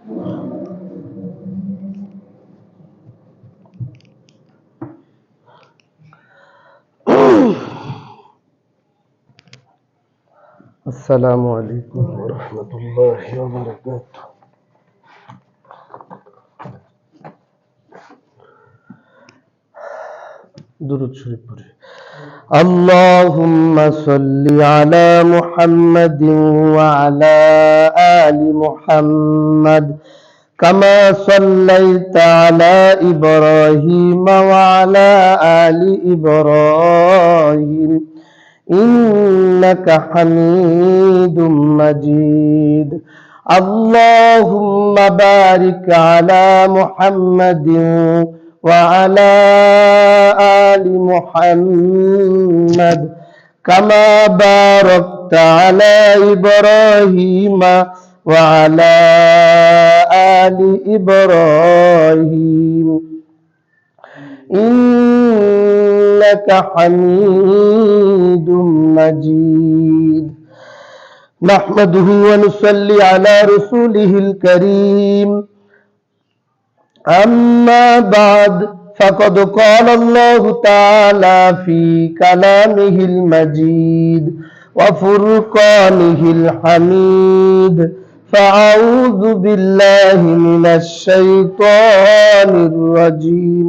আসসালামু আলাইকুম ওয়া রাহমাতুল্লাহি ওয়া বারাকাতুহু। দুরূদ শরীফ পড়ি। আল্লাহুম্মা সাল্লি আলা মুহাম্মাদিন ওয়া আলা আলি মুহাম্মাদ কামা সাল্লাইতা আলা ইব্রাহিম ওয়া আলা আলি ইব্রাহিম ইন্নাকা হামিদুম মাজিদ। আল্লাহুম্মা বারিক আলা মুহাম্মাদিন ওয়া আলা আলি মুহাম্মাদ কামা বারাকতা আলা ইব্রাহিম ওয়া আলা আলি ইব্রাহিম إنك حميد مجيد نحمده ونصلي على رسوله الكريم أما بعد فقد قال الله تعالى في كلامه المجيد وفرقانه الحميد فأعوذ بالله من الشيطان الرجيم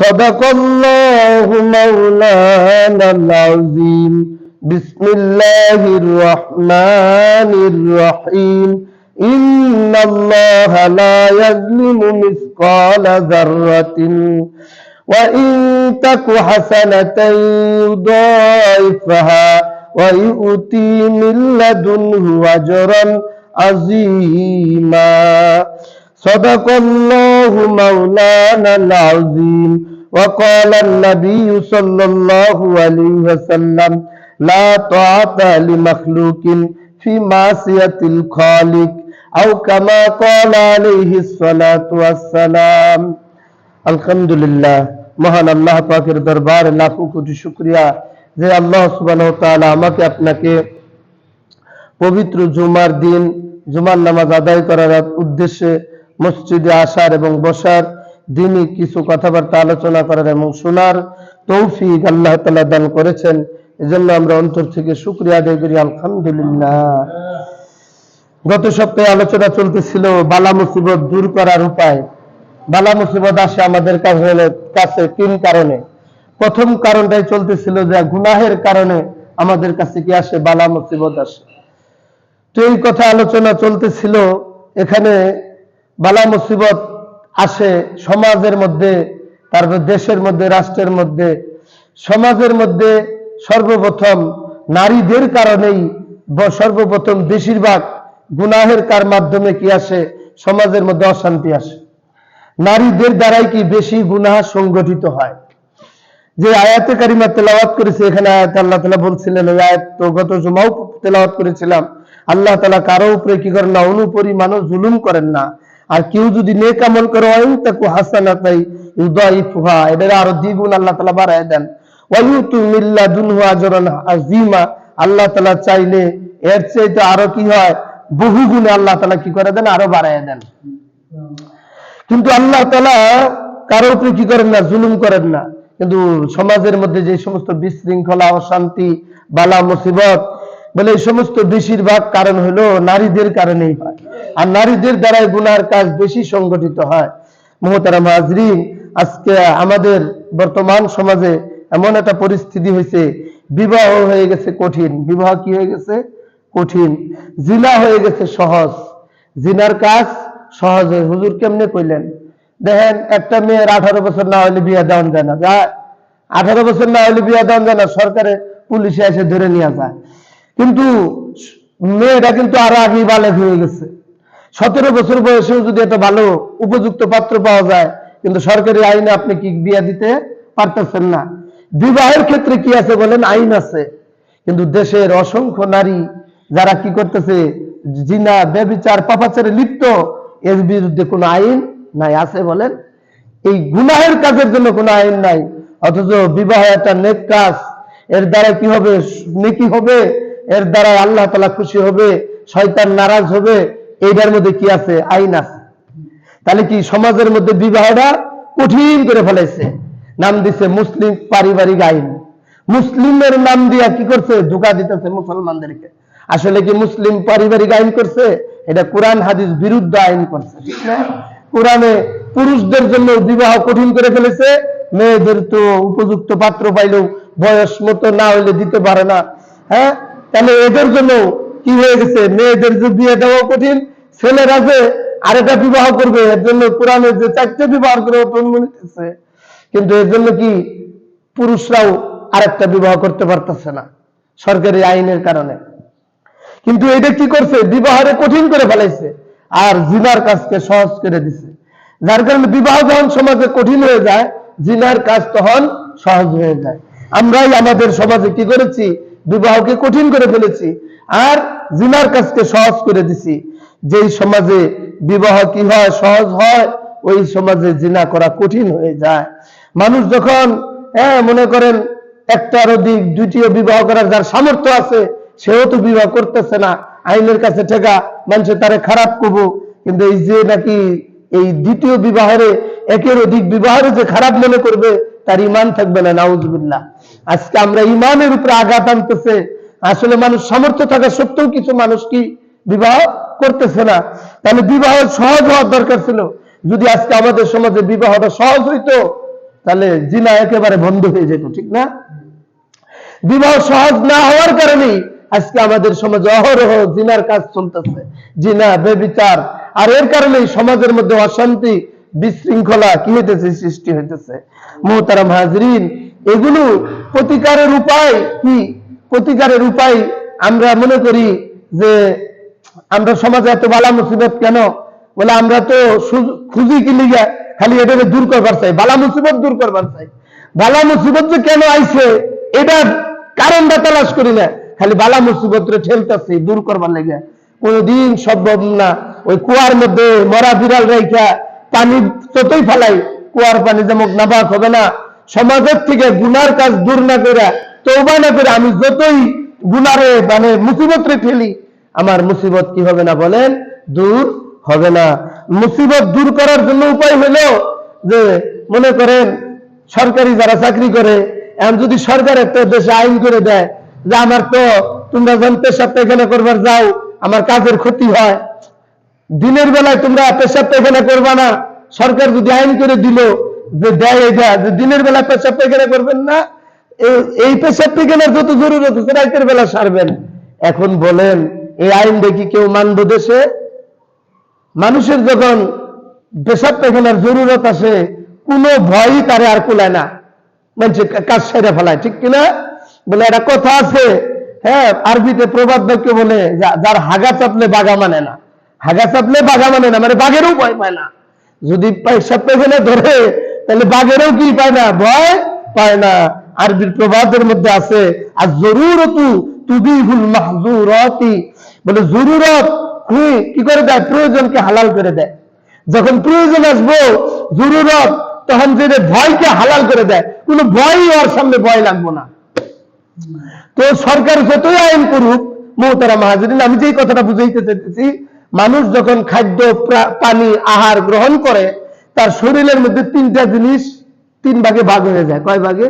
صدق الله مولانا العظيم بسم الله الرحمن الرحيم إن الله لا يظلم مثقال ذرة وإن تك حسنة يضاعفها ويؤتي من لدنه أجرا عظيما صدق الله مولانا العظيم وقال النبي صلى الله عليه وسلم لا طاعة لمخلوق في معصية الخالق أو كما قال عليه الصلاة والسلام। আলহামদুলিল্লাহ, মহান আল্লাহ পাকের দরবারে লাখো কোটি শুকরিয়া যে আল্লাহ সুবহানাহু ওয়া তাআলা আমাকে আপনাকে পবিত্র জুমার দিন জুমার নামাজ আদায় করার উদ্দেশ্যে মসজিদে আসার এবং বসার, দিনই কিছু কথাবার্তা আলোচনা করার এবং শোনার তৌফিক আল্লাহ তাআলা দান করেছেন। এজন্য আমরা অন্তর থেকে শুকরিয়া আদায় করি, আলহামদুলিল্লাহ। গত সপ্তাহে আলোচনা চলতেছিল বালা মুসিবত দূর করার উপায়। বালা মুসিবত আসে আমাদের কাছে তিন কারণে। প্রথম কারণটাই চলতেছিল যে গুনাহের কারণে আমাদের কাছে কি আসে, বালা মুসিবত আসে। তো এই কথা আলোচনা চলতেছিল। এখানে বালা মুসিবত আসে সমাজের মধ্যে, তারপর দেশের মধ্যে, রাষ্ট্রের মধ্যে। সমাজের মধ্যে সর্বপ্রথম নারীদের কারণেই সর্বপ্রথম বেশিরভাগ গুনাহের কার মাধ্যমে কি আসে, সমাজের মধ্যে অশান্তি আসে। নারীদের দ্বারাই কি বেশি গুনাহ সংগঠিত হয়। যে আয়াতে কারিমা তেলাওয়াত করেছে, এখানে আয়াতে আল্লাহ তাআলা বলছিলেন, ওই আয়াত তো গত জুমাও তেলাওয়াত করেছিলাম, আল্লাহ তাআলা কারো উপরে কি করেন না, অনুপরিমাণও জুলুম করেন না। আর কেউ যদি নেক আমল করে ওয়াইনতাকু হাসানাতাই ইউদাইফুহা, এদের আরো দ্বিগুণ আল্লাহ তাআলা বাড়ায় দেন। ওয়ায়ুতু মিন লাদুনহু আজরান আযীমা, আল্লাহ তাআলা চাইলে এর চাইতে আরো কি হয়, বহু গুণে আল্লাহ তাআলা কি করে দেন, আরো বাড়ায় দেন। কিন্তু আল্লাহ তাআলা কারো উপরে কি করেন না, জুলুম করেন না। কিন্তু সমাজের মধ্যে যে সমস্ত বিশৃঙ্খলা, অশান্তি, বালা মুসিবত বলে, এই সমস্ত বেশিরভাগ কারণ হলো নারীদের কারণেই হয়। আর নারীদের দ্বারাই গুনাহের কাজ বেশি সংগঠিত হয়। মুহতারাম হাজরিন, আজকে আমাদের বর্তমান সমাজে এমন একটা পরিস্থিতি হয়েছে, বিবাহ হয়ে গেছে কঠিন। বিবাহ কি হয়ে গেছে, কঠিন। জিনা হয়ে গেছে সহজ। জিনার কাজ সহজ হয়ে, হুজুর কেমনে কইলেন? দেখেন, একটা মেয়ের 18 বছর না হলে বিয়ে দেওয়া যায় না। 18 বছর না হলে বিয়ে দেওয়া যায় না, সরকারে পুলিশে এসে ধরে নিয়ে যায়। কিন্তু মেয়েটা কিন্তু আরো আগেই বালেগ হয়ে গেছে। 17 বছর বয়সেও যদি একটা ভালো উপযুক্ত পাত্র পাওয়া যায়, কিন্তু সরকারি আইনে আপনি কি বিয়ে দিতে পারতেছেন না। বিবাহের ক্ষেত্রে কি আছে বলেন, আইন আছে। কিন্তু দেশের অসংখ্য নারী যারা কি করতেছে, জিনা, ব্যভিচার, পাপাচারে লিপ্ত, এর বিরুদ্ধে কোনো আইন নাই। আছে বলেন? এই গুনাহের কাজের জন্য কোনো আইন নাই। অথচ বিবাহ একটা নেক কাজ, এর দ্বারা কি হবে, নেকি হবে, এর দ্বারা আল্লাহ তাআলা খুশি হবে, শয়তান নারাজ হবে। এইটার মধ্যে কি আছে? আইন আছে। তাহলে কি সমাজের মধ্যে বিবাহটা কঠিন করে ফেলাইছে, নাম দিছে মুসলিম পারিবারিক আইন। মুসলিমের নাম দিয়া কি করছে? ধোঁকা দিতেছে মুসলমানদেরকে। আসলে কি মুসলিম পারিবারিক আইন করছে? এটা কোরআন হাদিস বিরুদ্ধ আইন করছে, ঠিক না? কোরআনে পুরুষদের জন্য বিবাহ কঠিন করে ফেলেছে, মেয়েদের তো উপযুক্ত পাত্র পাইলেও বয়স মতো না হইলে দিতে পারে না। হ্যাঁ, তাহলে এদের জন্য কি হয়ে গেছে? মেয়েদের যে বিয়ে দেওয়া কঠিন, ছেলেরা যে আরেকটা বিবাহ করবে এর জন্য কোরআনে যে 4টে বিবাহ করে নিতেছে, কিন্তু এর জন্য কি পুরুষরাও আরেকটা বিবাহ করতে পারতেছে না সরকারি আইনের কারণে। কিন্তু এটা কি করছে? বিবাহরে কঠিন করে ফেলাইছে আর জিনার কাজকে সহজ করে দিছে। যার কারণে বিবাহ যখন সমাজে কঠিন হয়ে যায়, জিনার কাজ তখন সহজ হয়ে যায়। আমরাই আমাদের সমাজে কি করেছি? বিবাহকে কঠিন করে ফেলেছি আর জিনার কাজকে সহজ করে দিছি। যেই সমাজে বিবাহ কি হয়? সহজ হয়, ওই সমাজে জিনা করা কঠিন হয়ে যায়। মানুষ যখন মনে করেন একটার অধিক দ্বিতীয় বিবাহ করার যার সামর্থ্য আছে, সেও তো বিবাহ করতেছে না, আইনের কাছে ঠেকা, মানুষের তারে খারাপ করবো। কিন্তু এই যে নাকি এই দ্বিতীয় বিবাহের একের অধিক বিবাহের যে খারাপ মনে করবে, তার ইমান থাকবে না, নাউজুবিল্লাহ। আজকে আমরা ইমানের উপরে আঘাত আনতেছে। আসলে মানুষ সামর্থ্য থাকা সত্ত্বেও কিছু মানুষ কি বিবাহ করতেছে না। তাহলে বিবাহ সহজ হওয়ার দরকার ছিল। যদি আজকে আমাদের সমাজে বিবাহটা সহজ হইতো, তাহলে জিনা একেবারে বন্ধ হয়ে যেত, ঠিক না? বিবাহ সহজ না হওয়ার কারণেই আজকে আমাদের সমাজে অহরহ জিনার কাজ চলতেছে, জিনা, ব্যভিচার। আর এর কারণেই সমাজের মধ্যে অশান্তি, বিশৃঙ্খলা কি হইতেছে? সৃষ্টি হইতেছে। মুহতারাম হাজরিন, এগুলো প্রতিকারের উপায় কি? প্রতিকারের উপায় আমরা মনে করি যে আমরা সমাজে এত বালা মুসিবত কেন? বলে আমরা তো খুঁজি কি লিগা? খালি এটাকে দূর করবার চাই, বালা মুসিবত দূর করবার চাই। বালা মুসিবত যে কেন আইছে এটার কারণটা তালাশ করি না, খালি বালা মুসিবত ঠেলতেছি দূর করবার লেগে। কোনদিন সম্ভব না। ওই কুয়ার মধ্যে মরা বিড়াল রেখা পানি যতই ফেলাই, কুয়ার পানি যেমন নাবাক হবে না। সমাজের থেকে গুনার কাজ দূর না করে, তওবা না করে আমি যতই গুনারে মানে মুসিবত রে ঠেলি, আমার মুসিবত কি হবে না বলেন? দূর হবে না। মুসিবত দূর করার জন্য উপায় হলো যে মনে করেন সরকারি যারা চাকরি করে, এখন যদি সরকার একটা দেশে আইন করে দেয় যে আমার তো তোমরা যখন পেশাব পায়খানা করবার যাও আমার কাজের ক্ষতি হয়, দিনের বেলায় তোমরা পেশাব পায়খানা করবা না, সরকার যদি আইন করে দিল যে দেয় এটা যে দিনের বেলা পেশাব পায়খানা করবেন না, এই পেশাব পায়খানার যত জরুরত আছে রাতের বেলা সারবেন। এখন বলেন এই আইন দেখি কেউ মানব দেশে? মানুষের যখন পেশাব পায়খানার জরুরত আসে, কোনো ভয়ই তারে আর কুলায় না, মানুষের কাজ সেরে ফেলায়, ঠিক কিনা? বলে একটা কথা আছে, হ্যাঁ, আরবিতে প্রবাদ বাক্য বলে যার হাগা চাপলে বাঘা মানে না। হাগা চাপলে বাঘা মানে না, মানে বাঘেরও ভয় পায় না। যদি পেশাব পায়খানা ধরে তাহলে বাঘেরও কি পায় না? ভয় পায় না। আরবির প্রবাদের মধ্যে আছে আর জরুরতু তুবিহুল মাহজুরাতি, বলে জরুরত কি করে দেয়? প্রয়োজনকে হালাল করে দেয়। যখন প্রয়োজন আসবো জরুরত, তখন যে ভয়কে হালাল করে দেয়। কোনো ভয়ই ওর সামনে ভয় লাগবো না। তো সরকার যতই আইন করুক, মুহতারাম হাজরিন, আমি যেই কথাটা বুঝাইতে চাইতেছি, মানুষ যখন খাদ্য পানি আহার গ্রহণ করে, তার শরীরের মধ্যে 3টা জিনিস 3 ভাগে ভাগ হয়ে যায়। কয় ভাগে?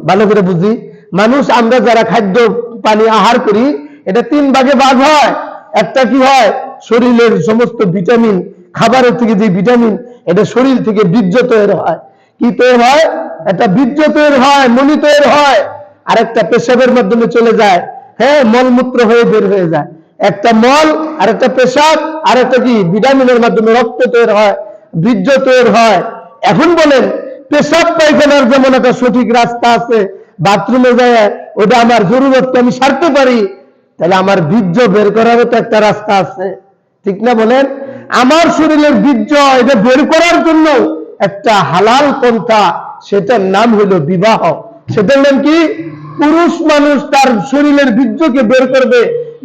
ভালো করে বুঝি। মানুষ আমরা যারা খাদ্য পানি আহার করি, এটা 3 ভাগে ভাগ হয়। একটা কি হয়? শরীরের সমস্ত ভিটামিন, খাবারের থেকে যে ভিটামিন, এটা শরীর থেকে বীর্য তৈরি হয়। কি তৈরি হয়? একটা বীর্য তৈরি হয়, মনি তৈরি হয়। আর একটা পেশাবের মাধ্যমে চলে যায়, হ্যাঁ, মলমূত্র হয়ে বের হয়ে যায়। একটা মল আর একটা পেশাব আর একটা কি ভিটামিনের মাধ্যমে রক্ত তৈরি হয়, বীর্য তৈরি হয়। এখন বলেন পেশাব পায়খানার যেমন একটা সঠিক রাস্তা আছে, বাথরুমে যায় ওটা আমার জরুরতকে আমি সারতে পারি, তাহলে আমার বীর্য বের করারও তো একটা রাস্তা আছে, ঠিক না বলেন? আমার শরীরের বীর্য এটা বের করার জন্য একটা হালাল পন্থা, সেটার নাম হলো বিবাহ। সেটার নাম কি? পুরুষ মানুষ তার শরীরের বীর্যকে বের করবে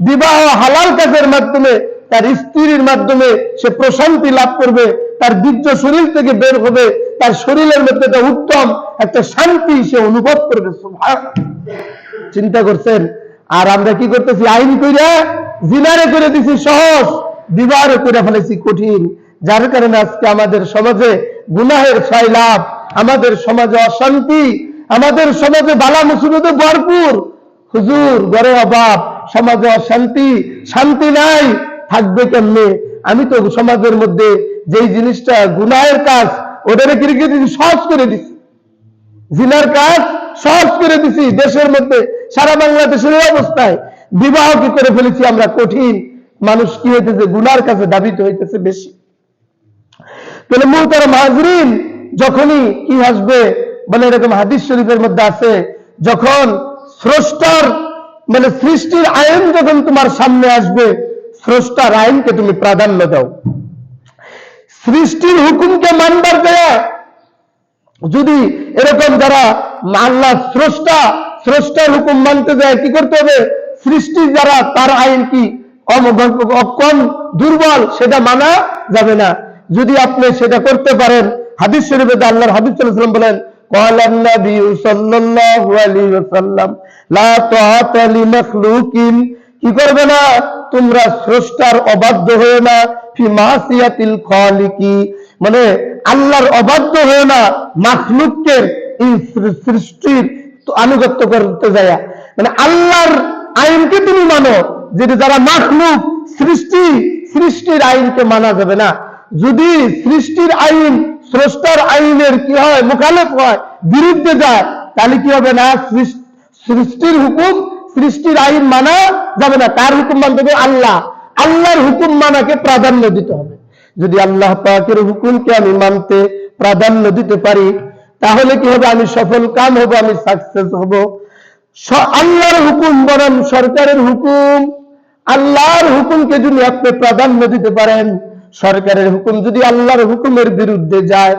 বিবাহ হালাল কাজের মাধ্যমে, তার স্ত্রীর মাধ্যমে সে প্রশান্তি লাভ করবে, তার বীর্য শরীর থেকে বের হবে, তার শরীরের মধ্যে একটা উত্তম একটা শান্তি সে অনুভব করবে। সুবহানাল্লাহ, চিন্তা করছেন? আর আমরা কি করতেছি? আইন কইরা জিনারে করে দিছি সহজ, বিবাহ করে ফেলেছি কঠিন, যার কারণে আজকে আমাদের সমাজে গুনাহের সয়লাভ, আমাদের সমাজে অশান্তি, আমাদের সমাজে বালা মুসিবতে ভরপুর। হুজুর ঘরে অভাব, সমাজে অশান্তি, শান্তি নাই, থাকবে কেমনে? আমি তো সমাজের মধ্যে যেই জিনিসটা গুনাহের কাজ ওটারে ক্রিকেট সহজ করে দিচ্ছি, জিনার কাজ সহজ করে দিছি দেশের মধ্যে, সারা বাংলাদেশের অবস্থায় বিবাহ কি করে ফেলেছি আমরা কঠিন। মানুষ কি হইতেছে? গুনার কাছে দাবিত হইতেছে বেশি। তাহলে মুহতারাম হাজরিন, যখনই কি আসবে বলে, এরকম হাদিস শরীফের মধ্যে আছে, যখন স্রষ্টার মানে সৃষ্টির আইন যখন তোমার সামনে আসবে, স্রষ্টার আইনকে তুমি প্রাধান্য দাও। সৃষ্টির হুকুমকে মানবার দেয়া যদি এরকম যারা আল্লাহ স্রষ্টার হুকুম মানতে যায়, কি করতে হবে? সৃষ্টি যারা তার আইন কি অক্ষম দুর্বল, সেটা মানা যাবে না। যদি আপনি সেটা করতে পারেন, হাদিস শরীফে আল্লাহর হাবিব সাল্লাল্লাহু আলাইহি ওয়াসাল্লাম বলেন, ক্বালান নবী সাল্লাল্লাহু আলাইহি ওয়াসাল্লাম লা তাআতা লিমাখলুকিন, কি করবে না? তোমরা স্রষ্টার অবাধ্য হয়ে না, ফি মাসিয়াতিল খালিকি, মানে আল্লাহর অবাধ্য হয়ে না মাখলুকের এই সৃষ্টির আনুগত্য করতে যায়। মানে আল্লাহর আইনকে তুমি মানো, যেটা যারা মাখলুক সৃষ্টির আইনকে মানা যাবে না। যদি সৃষ্টির আইন স্রষ্টার আইনের কি হয়, মুখালেফ হয়, বিরুদ্ধে যায়, তাহলে কি হবে না? সৃষ্টির হুকুম, সৃষ্টির আইন মানা যাবে না। কার হুকুম মানতে হবে? আল্লাহর হুকুম মানাকে প্রাধান্য দিতে হবে। যদি আল্লাহ পাকের হুকুমকে আমি মানতে প্রাধান্য দিতে পারি, তাহলে কি হবে? আমি সফল কাম হব, আমি সাকসেস হব। আল্লাহর হুকুম বরং সরকারের হুকুম, আল্লাহর হুকুমকে যদি আপনি প্রাধান্য দিতে পারেন, সরকারের হুকুম যদি আল্লাহর হুকুমের বিরুদ্ধে যায়,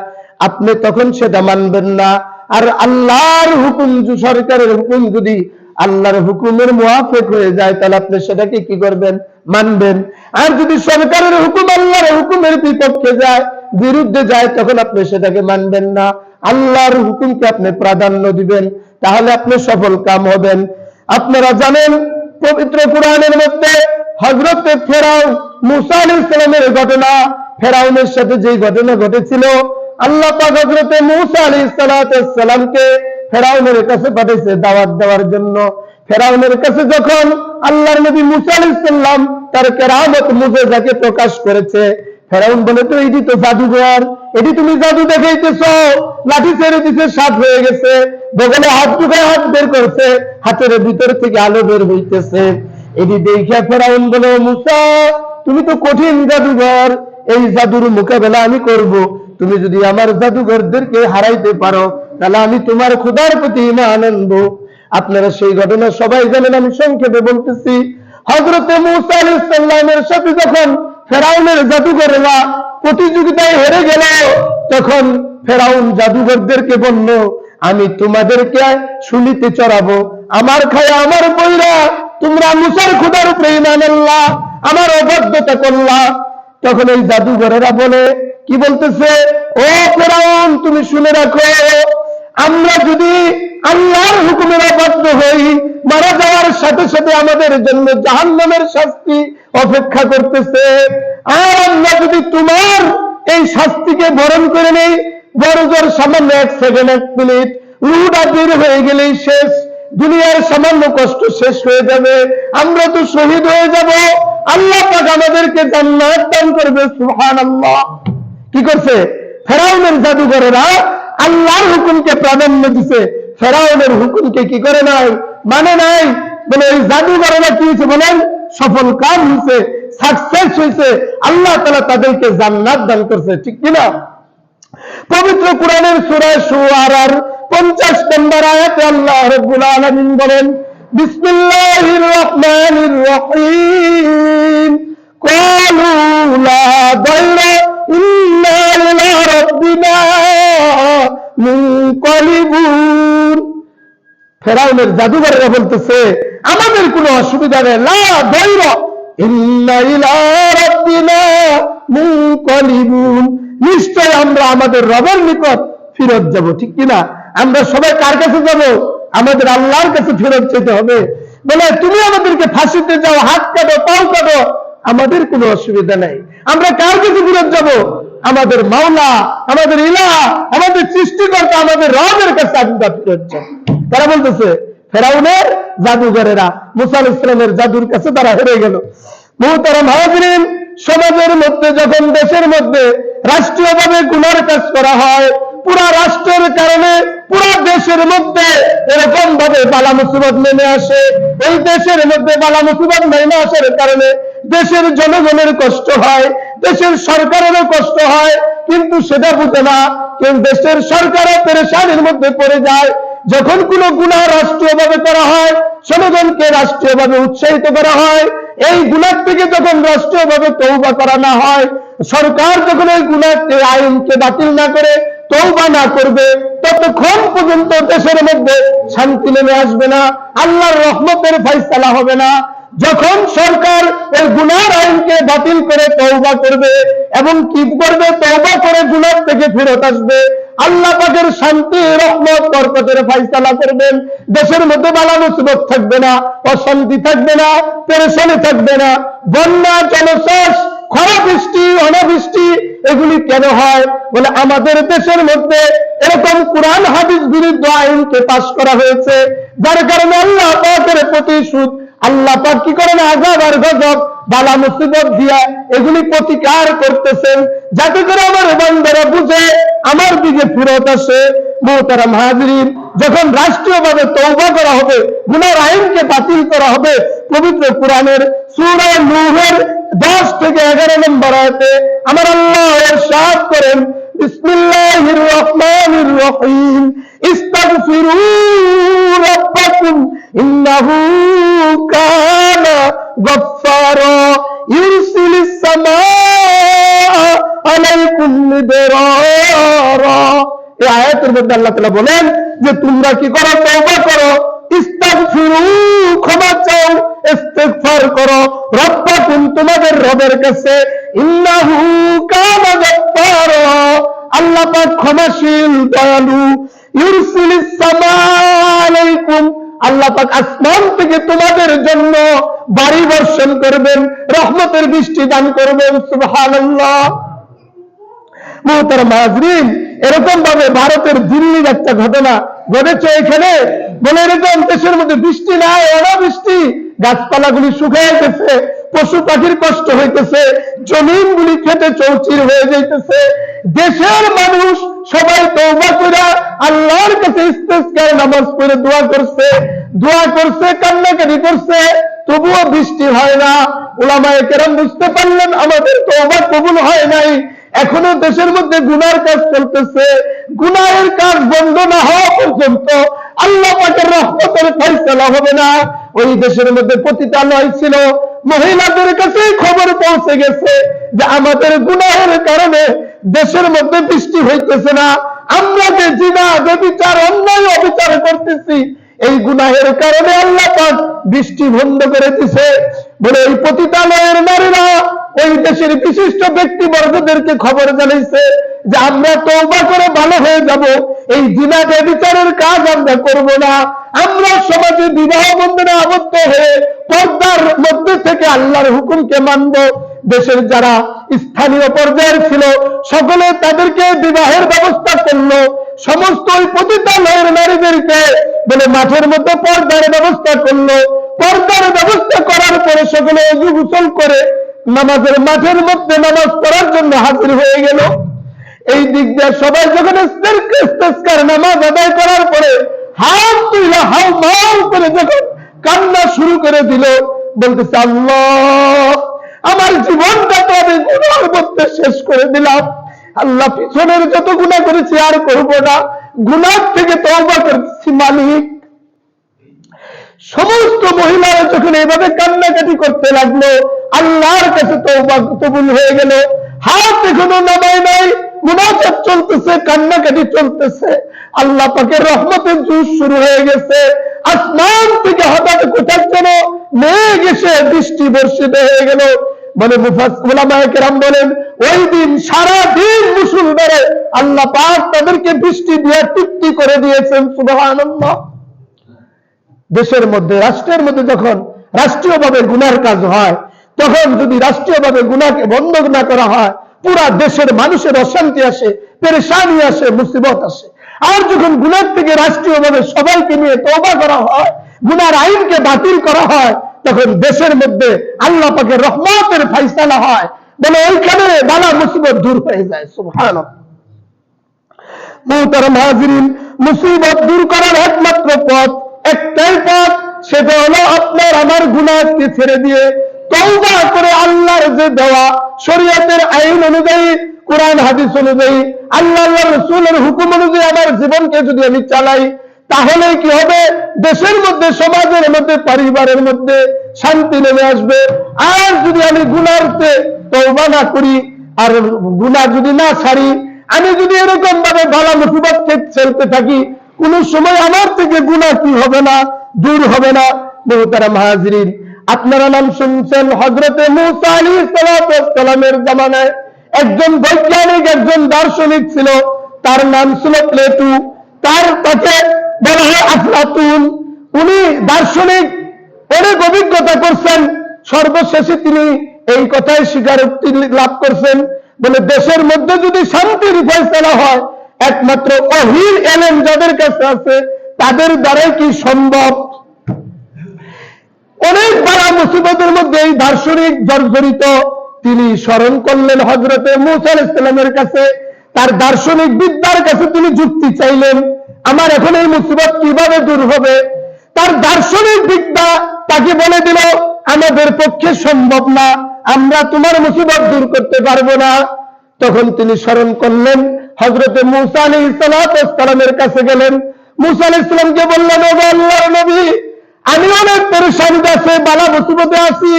আপনি তখন সেটা মানবেন না। আর আল্লাহর হুকুম, সরকারের হুকুম যদি আল্লাহর হুকুমের মুআফিক হয়ে যায়, তাহলে আপনি সেটাকে কি করবেন? মানবেন। আর যদি সরকারের হুকুম আল্লাহর হুকুমের বিপক্ষে যায়, বিরুদ্ধে যায়, তখন আপনি সেটাকে মানবেন না। আল্লাহর হুকুমকে আপনি প্রাধান্য দিবেন, তাহলে আপনি সফল কাম হবেন। আপনারা জানেন পবিত্র কোরআনের মধ্যে হযরত ফেরাউন, মূসা আলাইহিস সালামের ঘটনা, ফেরাউনের সাথে যে ঘটনা ঘটেছিল, আল্লাহ পাক হযরত মূসা আলাইহিস সালামকে ফেরাউনের কাছে পাঠিয়েছে দাওয়াত দেওয়ার জন্য। ফেরাউনের কাছে যখন আল্লাহর নবী মূসা আলাইহিস সালাম তার কেরামত মুজিজাকে প্রকাশ করেছে, ফেরাউন বলে, তো এটি তো জাদুঘর, এটি তুমি জাদু দেখাইতেছো। লাঠি ছেড়ে দিতে সাপ হয়ে গেছে, বগলে হাত ঢুকে হাত বের করছে, হাতের ভিতর থেকে আলো বের হইতেছে। এটি দেখে ফেরাউন বলে, মূসা তুমি তো কঠিন জাদুঘর, এই জাদুর মোকাবেলা আমি করব। তুমি যদি আমার জাদুঘরদেরকে হারাইতে পারো, তাহলে আমি তোমার খোদার প্রতি ঈমান আনবো। আপনারা সেই ঘটনা সবাই জানেন, আমি সংক্ষেপে বলতেছি। হযরত মূসা আলাইহিস সালামের সাথে যখন ফেরাউনের জাদুঘরেরা প্রতিযোগিতায় হেরে গেল, তখন ফেরাউন জাদুঘরদেরকে বলল, আমি তোমাদেরকে শুলিতে চড়াবো, আমার খায়া আমার বইরা তোমরা মূসার খোদার উপরে ঈমান আনলা, আমার অবাধ্যতা করলা। তখন এই জাদুঘরেরা বলে, কি বলতেছে? ও ফেরাউন, তুমি শুনে রাখো, আমরা যদি আল্লাহর হুকুমের অবাধ্য হই, মারা যাওয়ার সাথে সাথে আমাদের জন্য জাহান্নামের শাস্তি অপেক্ষা করতেছে। আর আমরা যদি তোমার এই শাস্তিকে বরণ করে নেই, বড় জোর সামান্য 1 সেকেন্ড 1 মিনিট রুহটা বের হয়ে গেলেই শেষ, দুনিয়ার সামান্য কষ্ট শেষ হয়ে যাবে, আমরা তো শহীদ হয়ে যাব, আল্লাহ পাক আমাদেরকে জান্নাত দান করবে। সুবহানাল্লাহ। কি করছে? ফেরাউনের জাদুঘরেরা আল্লাহর হুকুমকে প্রাধান্য দিছে, ফেরাউনের হুকুমকে কি করে নাই? মানে নাই। বলে এই জাদুঘরেরা কি হয়েছে বলেন? সফল কাম হয়েছে, সাকসেস হয়েছে, আল্লাহ তাআলা তাদেরকে জান্নাত দান করছে, ঠিক কিনা? পবিত্র কোরআনের সূরা শুআরার 50 নম্বর আয়াতে আল্লাহ রাব্বুল আলামিন বলেন, বিসমিল্লাহির রহমানির রহিম, ক্বালু লা দাইরা ইন্না ইলা রাব্বিনা মুনকালিবুন। ফেরাউনের জাদুঘরেরা বলতেছে, আমাদের কোনো অসুবিধা নেই, লা দাইরা ইন্না ইলা রাব্বিনা মুনকালিবুন, নিশ্চয় আমরা আমাদের রবের নিকট ফিরত যাব, ঠিক কিনা? আমরা সবাই কার কাছে যাব? আমাদের আল্লাহর কাছে ফিরত যেতে হবে। বলে, তুমি আমাদেরকে ফাঁসিতে যাও, হাত কাটো, পাও কাটো, আমাদের কোনো অসুবিধা নাই। আমরা কার কাছে ফিরত যাব? আমাদের মাওলা, আমাদের ইলাহ, আমাদের সৃষ্টিকর্তা, আমাদের রবের কাছে আমরা ফিরত যাব। তারা বলতেছে ফেরাউনের জাদুঘরেরা মুসা আলাইহিস সালামের জাদুর কাছে তারা হেরে গেল। মুহতারাম হাজিরিন, সমাজের মধ্যে যখন দেশের মধ্যে রাষ্ট্রীয়ভাবে গুনার কাজ করা হয়, পুরা রাষ্ট্রের কারণে পুরা দেশের মধ্যে এরকম ভাবে বালা মুসিবত নেমে আসে, এই দেশের মধ্যে বালা মুসিবত নেমে আসার কারণে দেশের জনগণের কষ্ট হয়, দেশের সরকারেরও কষ্ট হয়, কিন্তু সেটা বুঝে না। কিন্তু দেশের সরকারও পেরেশানির মধ্যে পড়ে যায়। যখন কোনো গুনাহ রাষ্ট্রীয়ভাবে করা হয়, জনগণকে রাষ্ট্রীয়ভাবে উৎসাহিত করা হয়, এই গুনাহ থেকে যখন রাষ্ট্রীয়ভাবে তওবা করা না হয়, সরকার যখন এই গুনাহকে আইনকে বাতিল না করে তওবা না করবে, ততক্ষণ পর্যন্ত দেশের মধ্যে শান্তি নেমে আসবে না, আল্লাহর রহমতের ফয়সালা হবে না। যখন সরকার এই গুনার আইনকে বাতিল করে তওবা করবে এবং কি করবে, তওবা করে গুনাহ থেকে ফেরত আসবে, আল্লাহ পাকের শান্তি, রহমত, বরকতের ফয়সালা করবেন। দেশের মধ্যে বালা মুসিবত থাকবে না, অশান্তি থাকবে না, পেরেশানি থাকবে না। বন্যা, জলচাষ, খরা বৃষ্টি, অনাবৃষ্টি এগুলি কেন হয়? বলে আমাদের দেশের মধ্যে এরকম কুরআন হাদিস বিরুদ্ধ আইনকে পাশ করা হয়েছে, যার কারণে আল্লাহ পাকের প্রতিশোধ আল্লাহ পাক কি করেন, আযাব আর গজব, বালা মুসিবত দিয়া এগুলি প্রতিকার করতেছেন, যাতে করে আমার বান্দারা বুঝে আমার দিকে ফিরত আসে। মুহতারাম হাজিরিন, যখন রাষ্ট্রীয়ভাবে তওবা করা হবে, গুনার আইনকে বাতিল করা হবে, পবিত্র কুরআনের সূরা নূহের 10 থেকে 11 নম্বর আয়াতে আমার আল্লাহ ইরশাদ করেন, বিসমিল্লাহির রহমানির রহিম, ইস্তাগফিরু রাব্বাকুম ইন্নাহু কানা গফফারা ইউরসিলিস সামাআ আলাইকুম মিদরারা। এই আয়াতের মধ্যে আল্লাহ তাআলা বলেন যে তোমরা কি করো, তওবা করো, ইস্তাগফিরু, ক্ষমা চাও, ইস্তিগফার করো, রাব্বাকুম, তোমাদের রবের কাছে, ইন্নাহু কানা গফফারা, আল্লাহ পাক ক্ষমাশীল, দয়ালু, ইউরসিলিস সামাআ আলাইকুম, আল্লাহ পাক আসমান থেকে তোমাদের জন্য বাড়ি বর্ষণ করবেন, রহমতের বৃষ্টি দান করবেন। সুবহানাল্লাহ। মুহতারাম হাজরিন, এরকম ভাবে ভারতের দিল্লির একটা ঘটনা ঘটেছে। এখানে বলে এরকম দেশের মধ্যে বৃষ্টি নাই, অনাবৃষ্টি, গাছপালাগুলি শুকিয়ে গেছে, পশু পাখির কষ্ট হইতেছে, জমিনগুলি খেতে চৌচির হয়ে যাইতেছে। দেশের মানুষ সবাই তওবা করে আল্লাহর কাছে ইস্তেগফার নামাজ পড়ে দোয়া করছে, কান্নাকাটি করছে, তবুও বৃষ্টি হয় না। উলামায়ে কেরাম বুঝতে পারলেন আমাদের তওবা কবুল হয় নাই, এখনো দেশের মধ্যে গুনার কাজ চলতেছে। গুনাহের কাজ বন্ধ না হওয়া পর্যন্ত আল্লাহ পাকের রহমতের ফয়সালা হবে না। ওই দেশের মধ্যে পতিতালয় ছিল, মহিলাদের কাছে খবর পৌঁছে গেছে যে আমাদের গুনাহের কারণে দেশের মধ্যে বৃষ্টি হইতেছে না, আমরা যে জিনা, ব্যভিচার, অন্যায়, অবিচার করতেছি, এই গুনাহের কারণে আল্লাহ পাক বৃষ্টি বন্ধ করে দিছে। বলে এই পতিতালয়ের নারীরা ওই দেশের বিশিষ্ট ব্যক্তিবর্গদেরকে খবর জানাইছে যে আমরা তওবা করে ভালো হয়ে যাব, এই জিনা ব্যভিচারের কাজ আমরা করব না, আমরা সমাজে বিবাহ বন্ধনে আবদ্ধ হয়ে পর্দার মধ্যে থেকে আল্লাহর হুকুমকে মানব। দেশের যারা স্থানীয় পর্যায়ের ছিল সকলে তাদেরকে বিবাহের ব্যবস্থা করলো, সমস্ত ওই পতিতালয়ের নারীদেরকে বলে মাঠের মধ্যে পর্দার ব্যবস্থা করলো। পর্দার ব্যবস্থা করার পরে সকলে ওযু গোসল করে নামাজের মাঠের মধ্যে নামাজ পড়ার জন্য হাজির হয়ে গেল। এই দিক দিয়ে সবাই যখন ইস্তেগফার নামাজ আদায় করার পরে হাত তুলে হাউমাউ করে যখন কান্না শুরু করে দিল, বলতেছে আল্লাহ, আমার জীবনটা তো আমি গুনাহের মধ্যে শেষ করে দিলাম, আল্লাহ পিছনের যত গুনাহ করেছি আর করব না, গুনাহ থেকে তওবা করছি মালিক। সমস্ত মহিলারা যখন এইভাবে কান্নাকাটি করতে লাগলো, আল্লাহর কাছে তওবা কবুল হয়ে গেল। হাত এখনো নামায় নাই, মুনাজাত চলতেছে, কান্নাকাটি চলতেছে। আল্লাহ পাকের রহমতের জুস শুরু হয়ে গেছে। আসমান থেকে হঠাৎ কোথাও যেন মেঘ এসে বৃষ্টি বর্ষিত হয়ে গেল। মানে উলামায়ে কেরাম বলেন ওই দিন সারা দিন মুসলমানরা আল্লাহ পাক তাদেরকে বৃষ্টি দিয়ে তৃপ্তি করে দিয়েছেন। সুবহানাল্লাহ। দেশের মধ্যে, রাষ্ট্রের মধ্যে যখন রাষ্ট্রীয়ভাবে গুনার কাজ হয়, তখন যদি রাষ্ট্রীয়ভাবে গুনাহকে বন্ধ না করা হয়, পুরা দেশের মানুষের অশান্তি আসে, পেরেশানি আসে, মুসিবত আসে। আর যখন গুনাহ থেকে রাষ্ট্রীয়ভাবে সবাইকে নিয়ে তওবা করা হয়, গুনার আইনকে বাতিল করা হয়, তখন দেশের মধ্যে আল্লাহ পাকের রহমতের ফায়সালা হয়, বলে ওইখানে বালা মুসিবত দূর হয়ে যায়। সুবহানাল্লাহ। মুহতারাম হাজিরিন, মুসিবত দূর করার একমাত্র পথ, একটাই পথ, সেটা হলো আপনার আমার গুনাহকে ছেড়ে দিয়ে তওবা করে আল্লাহর যে দেওয়া শরীয়তের আইন অনুযায়ী, কোরআন হাদিস অনুযায়ী, আল্লাহর রাসূলের হুকুম অনুযায়ী আমার জীবনকে যদি আমি চালাই, তাহলে কি হবে? দেশের মধ্যে, সমাজের মধ্যে, পরিবারের মধ্যে শান্তি নেমে আসবে। আর যদি আমি গুনাহতে তওবা না করি, আর গুনাহ যদি না ছাড়ি, আমি যদি এরকম ভাবে বালা মুসিবতকে ছেড়তে থাকি, কোন সময় আমার থেকে গুনাহ কি হবে না, দূর হবে না। মুহতারাম হাজিরিন, আপনারা নাম শুনছেন হযরতে মূসা আলাইহিস সালামের জামানায় একজন বৈজ্ঞানিক, একজন দার্শনিক ছিল, তার নাম ছিল প্লেটো, তাকে বলা হয় আফলাতুন। উনি দার্শনিক, অনেক অভিজ্ঞতা করছেন, সর্বশেষে তিনি এই কথায় স্বীকারোক্তি লাভ করছেন, বলে দেশের মধ্যে যদি শান্তির ফয়সালা হয়, একমাত্র ওহীর ইলম যাদের কাছে আছে তাদের দ্বারাই কি সম্ভব। অনেক বড় মুসিবতের মধ্যে এই দার্শনিক জর্জরিত, তিনি স্মরণ করলেন হযরতে মূসা আলাইহিস সালামের কাছে, তার দার্শনিক বিদ্যার কাছে তিনি যুক্তি চাইলেন, আমার এখন এই মুসিবত কিভাবে দূর হবে। তার দার্শনিক বিদ্যা তাকে বলে দিল, আমাদের পক্ষে সম্ভব না, আমরা তোমার মুসিবত দূর করতে পারবো না। তখন তিনি স্মরণ করলেন, হযরতে মূসা আলাইহিস সালামের কাছে গেলেন, মূসা আলাইহিস সালামকে বললেন, ও আল্লাহর নবী, আমি অনেক পেরেশানিতে আছি, বালা মুসিবতে আছি,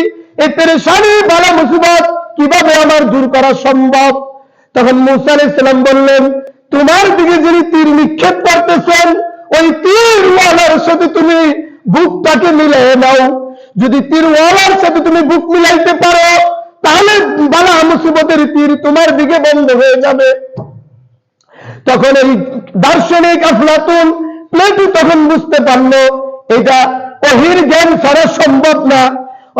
এই পেরেশানি বালা মুসিবত কিভাবে আমার দূর করা সম্ভব। তখন মূসা আলাইহিস সালাম বললেন, তোমার দিকে যিনি তীর নিক্ষেপ করতেছেন, ওই তীরওয়ালার সাথে তুমি বুকটাকে মিলিয়ে নাও। যদি তীরওয়ালার সাথে তুমি বুক মিলাইতে পারো, তাহলে বালা মুসিবতের তীর তোমার দিকে বন্ধ হয়ে যাবে। তখন এই দার্শনিক আফলাতুন প্লেটো তখন বুঝতে পারলো এটা ওহীর জ্ঞান ছাড়া সম্ভব না।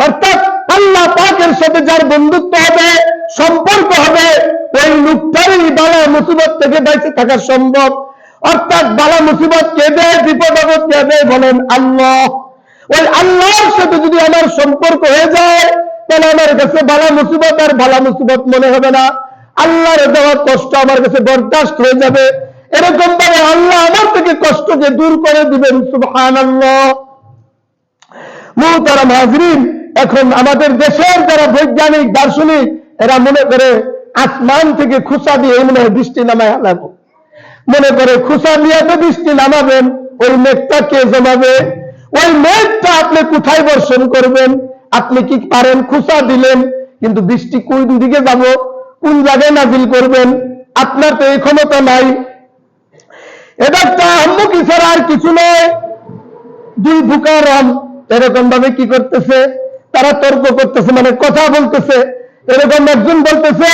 অর্থাৎ আল্লাহ পাকের সাথে যার বন্ধুত্ব হবে, সম্পর্ক হবে, ওই লোকটারই বালা মুসিবত থেকে বেঁচে থাকা সম্ভব। অর্থাৎ বালা মুসিবত কে দেয়, বিপদ আপদ কে দেয়, বলেন আল্লাহ। ওই আল্লাহর সাথে যদি আমার সম্পর্ক হয়ে যায়, তাহলে আমার কাছে বালা মুসিবত আর বালা মুসিবত মনে হবে না, আল্লাহর দেওয়া কষ্ট আমার কাছে বরদাস্ত হয়ে যাবে। এরকম ভাবে আল্লাহ আমার থেকে কষ্টকে দূর করে দিবেন। সুবহানাল্লাহ। মুহতারাম হাজিরিন, এখন আমাদের দেশের যারা বৈজ্ঞানিক দার্শনিক, এরা মনে করে আসমান থেকে খুসা দিয়ে মনে হয় বৃষ্টি নামায় আনাবো, মনে করে খুসা দিয়ে তো বৃষ্টি নামাবেন, ওই মেঘটা কে জমাবে, ওই মেঘটা আপনি কোথায় বর্ষণ করবেন, আপনি কি পারেন, খুসা দিলেন, কিন্তু বৃষ্টি কোন দিকে যাব, কোন জায়গায় নাজিল করবেন, আপনার তো এই ক্ষমতা নাই। এটা একটা আহম্মকি ছাড়া আর কিছু নয়। দুই বুকারম এরকম ভাবে কি করতেছে, তারা তর্ক করতেছে, মানে কথা বলতেছে। এরকম একজন বলতেছে,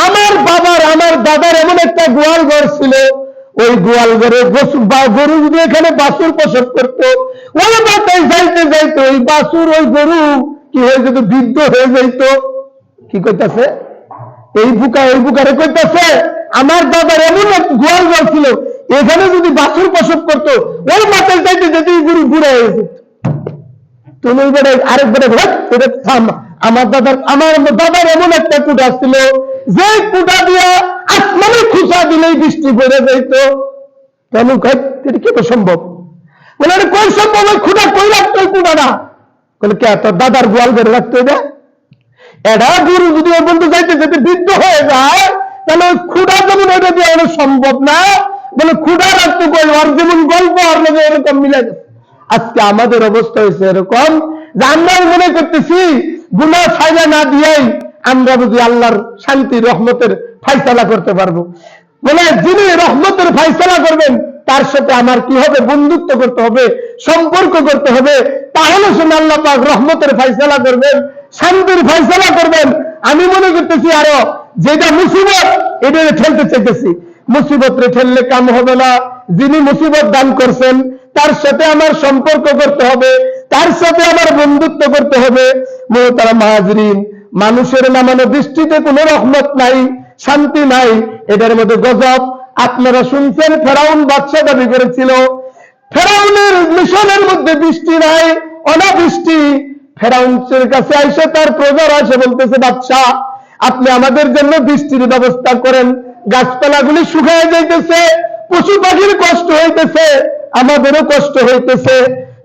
আমার বাবার, আমার দাদার এমন একটা গোয়াল ঘর ছিল, ওই গোয়াল ঘরে গরু যদি এখানে বাছুর প্রসব করতো, ওই বাতায় যাইতে যাইতো ওই বাছুর, ওই গরু কি হয়ে যেত, বৃদ্ধ হয়ে যাইত। কি করতেছে এই বুকারে কইতেছে, আমার দাদার এমন এক গোয়াল ঘর ছিল, এখানে যদি বাছুর প্রসব করতো, ওই মাথায় যাইতে যেতে গরু বুড়া হয়ে যেত। তুমি আরেক বেড়ে আমার দাদার এমন একটা কুটা ছিল, যে কুটা দিয়া আসমানে খুশা দিলেই বৃষ্টি পড়ে যাইত। কেমন এটা কি সম্ভব, বলে কই সম্ভব, ওই খুঁটা কই রাখতো, ওই কুটা না, বলে কে তোর দাদার গোয়াল ঘরে রাখতে হবে। এটা গরু যদি ওই বন্ধু যাইতে যেতে বৃদ্ধ হয়ে যায়, তাহলে ওই খুঁড়া যেমন ওইটা দিয়ে অনেক সম্ভব না, বলে খুঁড়া রাখতো কই, ওর যেমন গল্প আর লোক এরকম মিলে গেছে। আজকে আমাদের অবস্থা হয়েছে এরকম যে আমরা মনে করতেছি গুনাহ সাজা না দিয়েই আমরা বুঝি আল্লাহর শান্তি রহমতের ফায়সালা করতে পারবো। বলে যিনি রহমতের ফায়সালা করবেন তার সাথে আমার কি হবে, বন্ধুত্ব করতে হবে, সম্পর্ক করতে হবে, তাহলে শুনে আল্লাহ পাক রহমতের ফায়সালা করবেন, শান্তির ফায়সালা করবেন। আমি মনে করতেছি আরো যেটা মুসিবত, এটা ঠেলতে চাইতেছি, মুসিবত রে ঠেললে কাম হবে না। যিনি মুসিবত দান করছেন তার সাথে আমার সম্পর্ক করতে হবে, তার সাথে আমার বন্ধুত্ব করতে হবে। মুহতারাম হাজরিন, মানুষের নামানো বৃষ্টিতে কোনো রহমত নাই, শান্তি নাই, এটার মধ্যে গজব। আপনারা শুনছেন ফেরাউন বাদশা দাবি করেছিল, ফেরাউনের মিশনের মধ্যে বৃষ্টি নাই, অনাবৃষ্টি। ফেরাউনের কাছে আইসে তার প্রজারা এসে বলতেছে, বাদশাহ আপনি আমাদের জন্য বৃষ্টির ব্যবস্থা করেন, গাছপালাগুলি শুকায় যাইতেছে, পশু পাখির কষ্ট হইতেছে, আমাদেরও কষ্ট হইতেছে।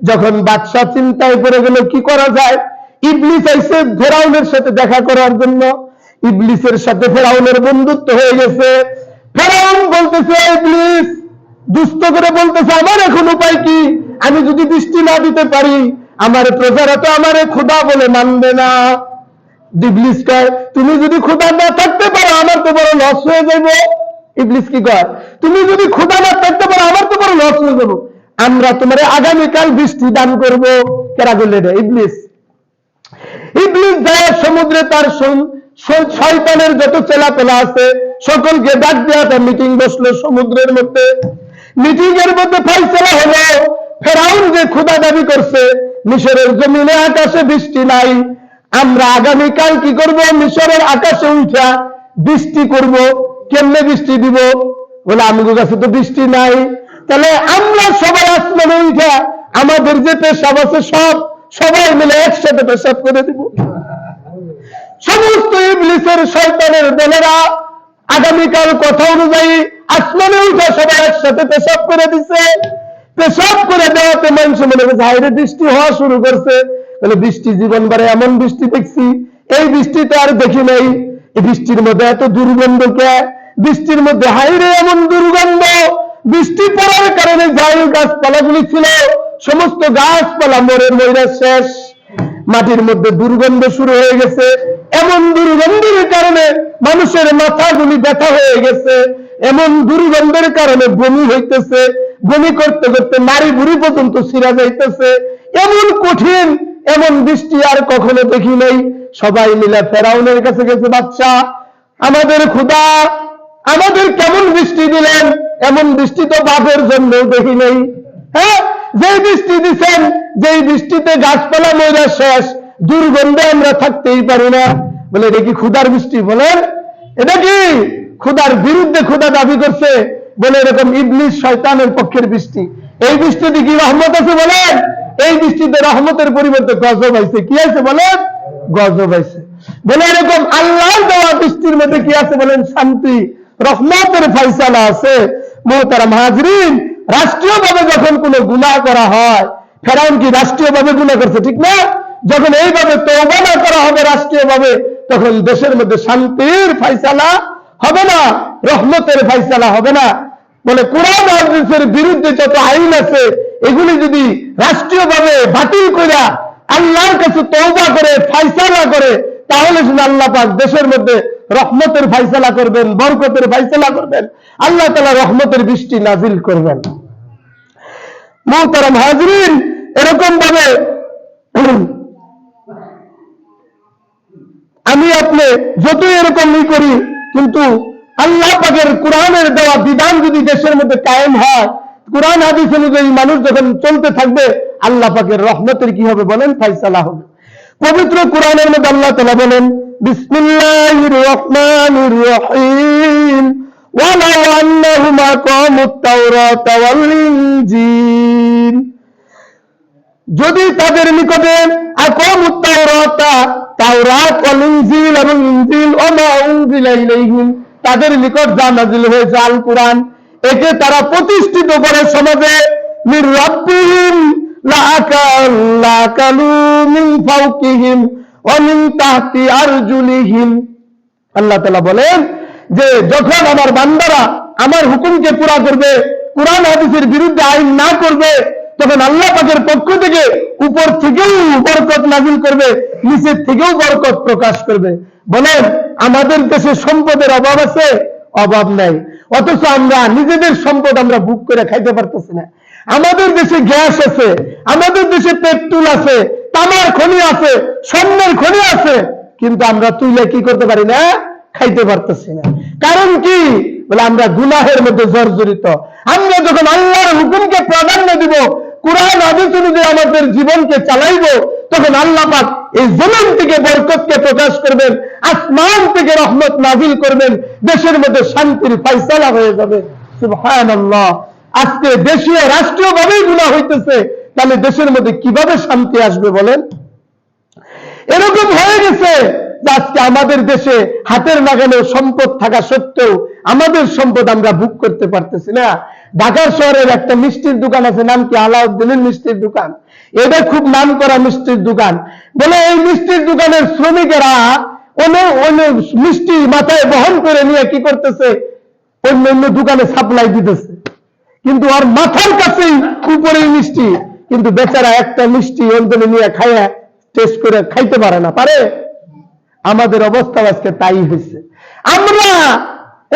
যখন বাদশাহ চিন্তায় পড়ে গেল কি করা যায়, ইবলিস আইসে ফেরাউনের সাথে দেখা করার জন্য। ইবলিসের সাথে ফেরাউনের বন্ধুত্ব হয়ে গেছে। ফেরাউন বলতেছে, ইবলিস দুষ্ট করে বলতেছে, আমার এখন উপায় কি? আমি যদি বৃষ্টি না দিতে পারি, আমার প্রজারা তো আমারে খোদা বলে মানবে না। ইবলিস কয়, তুমি যদি খোদা না থাকতে পারো আমার তো বড় লস হয়ে যাবে। ইবলিস কি কয়, তুমি যদি খোদা না থাকতে পারো আমার তো বড় লস হয়ে যাবো, আমরা তোমার আগামীকাল বৃষ্টি দান করবো। কেরা বললে রে? ইবলিস। ইবলিস যায় সমুদ্রে, তার শয়তানের যত চেলাপেলা আছে সকলকে ডাক দেয়া, তার মিটিং বসলো সমুদ্রের মধ্যে। মিটিং এর মধ্যে ফয়সালা হলো, ফেরাউন যে খোদা দাবি করছে, মিশরের জমিনে আকাশে বৃষ্টি নাই, আমরা আগামীকাল কি করব? মিশরের আকাশে উঠা বৃষ্টি করব। কেমনে বৃষ্টি দিব? বলে আমাদের কাছে তো বৃষ্টি নাই, তাহলে আমরা সবাই আসমানে উঠা আমাদের যে পেশাব আছে সবাই মিলে একসাথে পেশাব করে দিব। সমস্ত ইবলিসের শয়তানের দলেরা আগামীকাল কথা অনুযায়ী আসমানে উঠে সবাই একসাথে পেশাব করে দিছে। পেশাব করে দেওয়াতে মানুষ মনে করছে হাইরে বৃষ্টি হওয়া শুরু করছে। বলে বৃষ্টি জীবনবারে এমন বৃষ্টি দেখছি, এই বৃষ্টিতে আর দেখি নাই। এই বৃষ্টির মধ্যে এত দুর্গন্ধ কে? বৃষ্টির মধ্যে হাইরে এমন দুর্গন্ধ, বৃষ্টি পড়ার কারণে যাই গাছপালাগুলি ছিল সমস্ত গাছপালা মরে শেষ, মাটির মধ্যে দুর্গন্ধ শুরু হয়ে গেছে। এমন দুর্গন্ধের কারণে মানুষের মাথাগুলি ব্যথা হয়ে গেছে, এমন দুর্গন্ধের কারণে বমি হইতেছে, বমি করতে করতে নারী বুড়ি পর্যন্ত ছিঁড়া যাইতেছে। এমন কঠিন, এমন বৃষ্টি আর কখনো দেখি নাই। সবাই মিলে ফেরাউনের কাছে গেছে, বাদশা আমাদের খোদা আমাদের কেমন বৃষ্টি দিলেন? এমন বৃষ্টি তো বাপের জন্য দেখি নাই। হ্যাঁ, যে বৃষ্টি দিচ্ছেন, যেই বৃষ্টিতে গাছপালা ময়রা শেষ, দুর্গন্ধে আমরা থাকতেই পারি না। বলে এটা কি ক্ষুধার বৃষ্টি? বলেন এটা কি ক্ষুধার বিরুদ্ধে ক্ষুধা দাবি করছে? বলে এরকম ইবলিস শয়তানের পক্ষের বৃষ্টি। এই বৃষ্টিতে কি রহমত আছে? বলেন এই বৃষ্টিতে রহমতের পরিবর্তে গজব আইছে। কি আছে? বলেন গজব আইছে। বলে এরকম আল্লাহর দেওয়া বৃষ্টির মধ্যে কি আছে? বলেন শান্তি, রহমতের ফয়সালা আছে। মুহতারাম হাজরিন, রাষ্ট্রীয়ভাবে যখন কোনো গুনাহ করা হয়, ফেরাউন কি রাষ্ট্রীয়ভাবে গুনাহ করছে? ঠিক না? যখন এইভাবে তওবা না করা হবে রাষ্ট্রীয়ভাবে, তখন দেশের মধ্যে শান্তির ফয়সালা হবে না, রহমতের ফয়সালা হবে না। বলে কোরআন হাদিসের বিরুদ্ধে যত আইন আছে এগুলি যদি রাষ্ট্রীয়ভাবে বাতিল করে আল্লাহর কাছে তওবা করে ফয়সালা করে, তাহলে শুনে আল্লাহ পাক দেশের মধ্যে রহমতের ফয়সালা করবেন, বরকতের ফয়সালা করবেন, আল্লাহ তাআলা রহমতের বৃষ্টি নাজিল করবেন। মুহতারাম হাজরিন, এরকম ভাবে আমি আপনি যতই এরকমই করি, কিন্তু আল্লাহ পাকের কোরআনের দেওয়া বিধান যদি দেশের মধ্যে কায়েম হয়, কোরআন হাদিস অনুযায়ী মানুষ যখন চলতে থাকবে, আল্লাহ পাকের রহমতের কি হবে? বলেন ফয়সালা হবে। পবিত্র কোরআনের মধ্যে আল্লাহ তাআলা বলেন, বিসমিল্লাহির রহমানির রহিম, ওয়ালাউ আন্নাহুম আকামুত তাওরাতা ওয়াল ইনজিল, যদি তাদের নিকটে আকামুত তাওরাতা, তাওরাত ওয়াল ইনজিল এবং ইনজিল ওয়া মা উনজিলা ইলাইহিম, তাদের নিকট যা নাযিল হয়েছে আল কোরআন, একে তারা প্রতিষ্ঠিত করে সমাজে, মির রাব্বিহিম লাকালু মিন ফাওকিহিম ওয়া মিন তাহতি আরজুলিহিম। আল্লাহ তাআলা বলেন যে যখন আমার বান্দারা আমার হুকুমকে পুরা করবে, কোরআন হাদিসের বিরুদ্ধে আইন না করবে, তখন আল্লাহ পাকের পক্ষ থেকে উপর থেকেও বরকত নাজিল করবে, নিচের থেকেও বরকত প্রকাশ করবে। বলেন আমাদের দেশে সম্পদের অভাব আছে? অভাব নাই, অথচ আমরা নিজেদের সম্পদ আমরা বুক করে খাইতে পারতেছি না। আমাদের দেশে গ্যাস আছে, আমাদের দেশে পেট্রোল আছে, তামার খনি আছে, স্বর্ণের খনি আছে, কিন্তু আমরা তুইলে কি করতে পারি না? খাইতে পারতেছি না। কারণ কি? বলে আমরা গুনাহের মধ্যে জর্জরিত। আমরা যখন আল্লাহর হুকুমকে প্রাধান্য দিব, কোরআন হাদিস অনুযায়ী আমাদের জীবনকে চালাইবো, তখন আল্লাহ পাক এই জমিন থেকে বরকতকে প্রকাশ করবেন, আসমান থেকে রহমত নাজিল করবেন, দেশের মধ্যে শান্তির ফয়সালা হয়ে যাবে। সুবহানাল্লাহ। আজকে দেশীয় রাষ্ট্রীয় ভাবেই গুনাহ হইতেছে, তাহলে দেশের মধ্যে কিভাবে শান্তি আসবে বলেন? এরকম হয়ে গেছে যে আজকে আমাদের দেশে হাতের নাগালে সম্পদ থাকা সত্ত্বেও আমাদের সম্পদ আমরা ভোগ করতে পারতেছি না। ঢাকার শহরের একটা মিষ্টির দোকান আছে, নাম কি আলাউদ্দিনের মিষ্টির দোকান। এটা খুব নাম করা মিষ্টির দোকান। বলে এই মিষ্টির দোকানের শ্রমিকেরা অনেক মিষ্টি মাথায় বহন করে নিয়ে কি করতেছে, অন্য অন্য দোকানে সাপ্লাই দিতেছে, কিন্তু আর মাথার কাছেই উপরে মিষ্টি, কিন্তু বেচারা একটা মিষ্টি অন্তরে নিয়ে খাইয়া টেস্ট করে খাইতে পারে না, পারে? আমাদের অবস্থা আজকে তাই হয়েছে। আমরা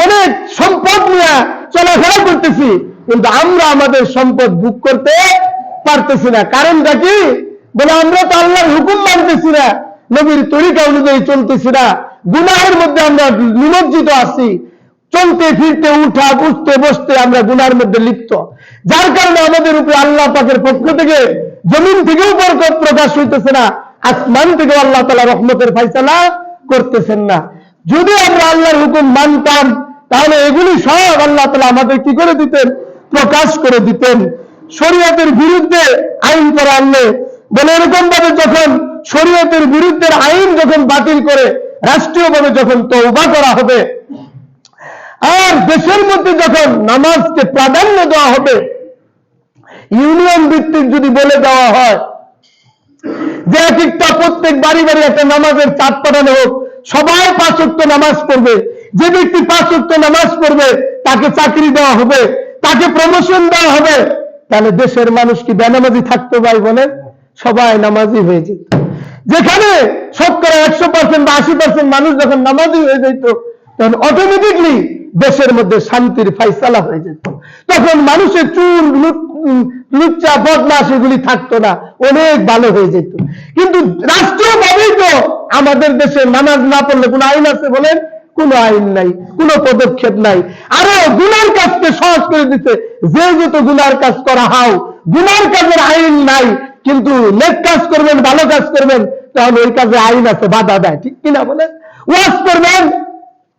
অনেক সম্পদ নিয়ে চলাফেরা করতেছি, কিন্তু আমরা আমাদের সম্পদ ভোগ করতে পারতেছি না। কারণটা কি? বলে আমরা তো আল্লাহর হুকুম মানতেছি না, নবীর তরিকা অনুযায়ী চলতেছি না, গুনাহের মধ্যে আমরা নিমজ্জিত আছি, চলতে ফিরতে উঠা উঠতে বসতে আমরা গুনাহের মধ্যে লিপ্ত, যার কারণে আমাদের উপরে আল্লাহ পাকের পক্ষ থেকে জমিন থেকেও বরকত প্রকাশ হইতেছে না, আসমান থেকেও আল্লাহ তাআলা রহমতের ফয়সালা করতেছেন না। যদি আমরা আল্লাহর হুকুম মানতাম, তাহলে এগুলি সব আল্লাহ তাআলা আমাদের কি করে দিতেন? প্রকাশ করে দিতেন। শরীয়তের বিরুদ্ধে আইন করা আনলে, বলে এরকম ভাবে যখন শরীয়তের বিরুদ্ধের আইন যখন বাতিল করে রাষ্ট্রীয়ভাবে যখন তওবা করা হবে, আর দেশের মধ্যে যখন নামাজকে প্রাধান্য দেওয়া হবে, ইউনিয়ন ভিত্তিক যদি বলে দেওয়া হয় যে এক একটা প্রত্যেক বাড়ি বাড়ি একটা নামাজের চাঁদ পাঠানো হোক, সবাই 5 ওয়াক্ত নামাজ পড়বে, যে ব্যক্তি 5 ওয়াক্ত নামাজ পড়বে তাকে চাকরি দেওয়া হবে, তাকে প্রমোশন দেওয়া হবে, তাহলে দেশের মানুষ কি বেনামাজি থাকতে পারে বলেন? সবাই নামাজি হয়ে যেত। যেখানে শতকরা 100% বা 80% মানুষ যখন নামাজি হয়ে যেত, তখন অটোমেটিকলি দেশের মধ্যে শান্তির ফয়সালা হয়ে যেত। তখন মানুষের চুল লুচ্চা বদমাশ এগুলি থাকতো না, অনেক ভালো হয়ে যেত। কিন্তু রাষ্ট্রীয়ভাবেই তো আমাদের দেশে নামাজ না পড়লে কোনো আইন আছে বলেন? কোনো আইন নাই, কোনো পদক্ষেপ নাই। আরো গুনার কাজকে সহজ করে দিতে, যে যত গুনার কাজ করা হাও, গুনার কাজের আইন নাই, কিন্তু নেক কাজ করবেন, ভালো কাজ করবেন, তখন ওই কাজে আইন আছে, বাধা দেয়, ঠিক কিনা বলেন? ওয়াজ করবেন,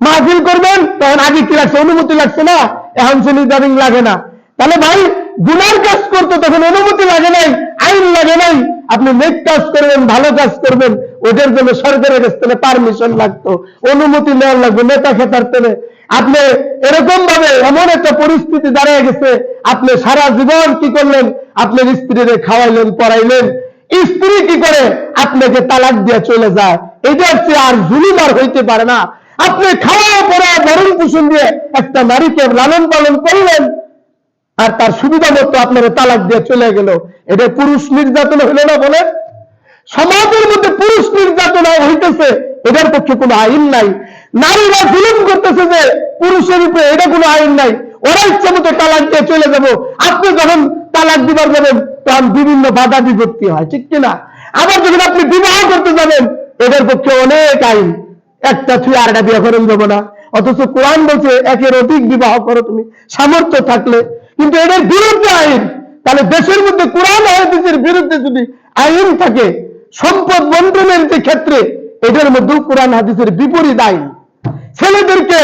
মাহফিল করবেন, তখন আগে কি লাগছে? অনুমতি লাগছে না, এখন সেনিটারিং লাগে না। তাহলে ভাই গুনার কাজ করতে তখন অনুমতি লাগে নাই, আইন লাগে নাই। আপনি নেক কাজ করবেন, ভালো কাজ করবেন, ওদের জন্য সরকারের কাছ থেকে পারমিশন লাগতো, অনুমতি নেওয়ার লাগবে, নেতা খেতার তেলে। আপনি এরকম ভাবে এমন একটা পরিস্থিতি দাঁড়িয়ে গেছে, আপনি সারা জীবন কি করলেন? আপনার স্ত্রীরে খাওয়াইলেন, পড়াইলেন, স্ত্রী কি করে? আপনাকে তালাক দিয়ে চলে যায়। এটা হচ্ছে আর জুলুম আর হইতে পারে না। আপনি খাওয়া পড়া ভরণ পোষণ দিয়ে একটা নারীকে লালন পালন করলেন, আর তার সুবিধা মতো আপনার তালাক দিয়ে চলে গেল, এটা পুরুষ নির্যাতন হইল না বলেন? সমাজের মধ্যে পুরুষ নির্যাতন হইতেছে, এটার পক্ষে কোনো আইন নাই। নারীরা জুলুম করতেছে যে পুরুষের উপরে, এটা কোনো আইন নাই। ওরা ইচ্ছা মতো তালাক দিয়ে চলে যাব। আপনি যখন তালাক দিবার যাবেন, তখন বিভিন্ন বাধা বিপত্তি হয়, ঠিক কিনা? আবার যখন আপনি বিবাহ করতে যাবেন, এটার পক্ষে অনেক আইন, একটা ছুঁয়ে আরেকটা বিয়ে করেন যাবো না, অথচ কোরআন বলছে একের অধিক বিবাহ করো তুমি সামর্থ্য থাকলে, কিন্তু এটার বিরুদ্ধে আইন। তাহলে দেশের মধ্যে কোরআন হাদিসের বিরুদ্ধে যদি আইন থাকে, সম্পদ বন্টনের যে ক্ষেত্রে, এটার মধ্যেও কোরআন হাদিসের বিপরীত আইন। ছেলেদেরকে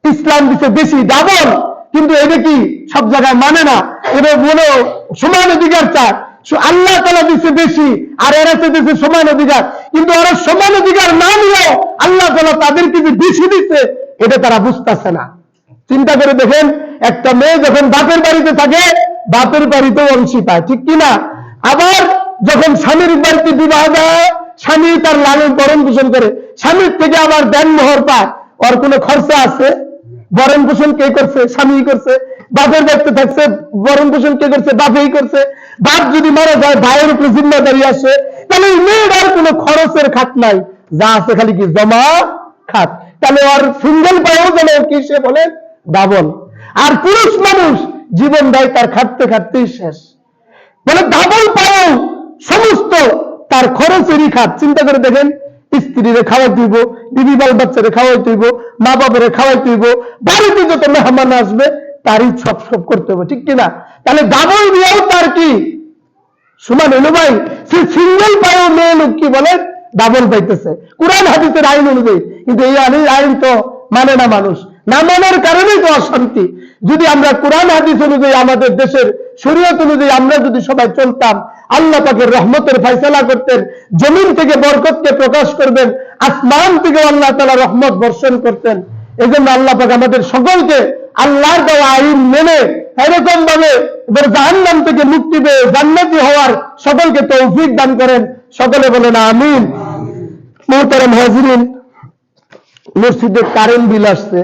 ইসলাম দিচ্ছে বেশি ডাবল, কিন্তু এটা কি সব জায়গায় মানে না, এটা বলো সমান অধিকার চায়। আল্লাহ তাআলা দিচ্ছে বেশি, আর এরা দিচ্ছে সমান অধিকার, কিন্তু ওরা সমান অধিকার না নিয়েও আল্লাহ তাআলা তাদেরকে যে বেশি দিচ্ছে, এটা তারা বুঝতেছে না। চিন্তা করে দেখেন, একটা মেয়ে যখন বাপের বাড়িতে থাকে, বাপের বাড়িতেও অংশী পায়, ঠিক কিনা? আবার যখন স্বামীর বাড়িতে বিবাহ দেয়, স্বামী তার লালন পালন পোষণ করে, স্বামীর থেকে আবার দেনমোহর পায়, ওর কোনো খরচা আছে? বরণ পোষণ কে করছে? স্বামী করছে। বাপের বাড়িতে থাকছে, বরণ পোষণ কে করছে? বাপেই করছে। বাপ যদি মারা যায়, ভাইয়ের উপরে জিম্মাদারি আসে, তাহলে মেয়ের কোনো খরচের খাত নাই, যা আছে খালি কি জমা খাত। তাহলে ওর সিঙ্গেল পায়েও যেন কি সে বলে ডাবল। আর পুরুষ মানুষ জীবন দেয় তার খাটতে খাটতেই শেষ, বলে ডাবল পায়েও সমস্ত তার খরচেরই খাত। চিন্তা করে দেখেন, স্ত্রীরে খাওয়াই দিব, বিবি বাল বাচ্চারে খাওয়াই দিব, মা বাবারে খাওয়াই দিব, বাড়িতে যত মেহমান আসবে তারই সব করতে হবে, ঠিক কিনা? তাহলে ডাবল দিয়েও তার কি সমান হইল ভাই? সে সিঙ্গেল পায়েও মেয়ে লোক কি বলে ডাবল পাইতেছে কোরআন হাদিসের আইন অনুযায়ী, কিন্তু এই আইন তো মানে না মানুষ, না মানার কারণেই তো অশান্তি। যদি আমরা কোরআন হাদিস অনুযায়ী আমাদের দেশের শরীয়ত অনুযায়ী আমরা যদি সবাই চলতাম, আল্লাহ পাকের রহমতের ফয়সালা করতেন, জমিন থেকে বরকতকে প্রকাশ করবেন, আসমান থেকে আল্লাহ তাআলা রহমত বর্ষণ করতেন। এজন্য আল্লাহ পাক আমাদের সকলকে আল্লাহর দেওয়া আইন মেনে এরকম ভাবে জাহান্নাম থেকে মুক্তি পেয়ে জান্নাতি হওয়ার সকলকে তৌফিক দান করেন। সকলে বলেন আমিন। মুহতারাম হাজিরিন, মসজিদে কারেন্ট বিল আসছে।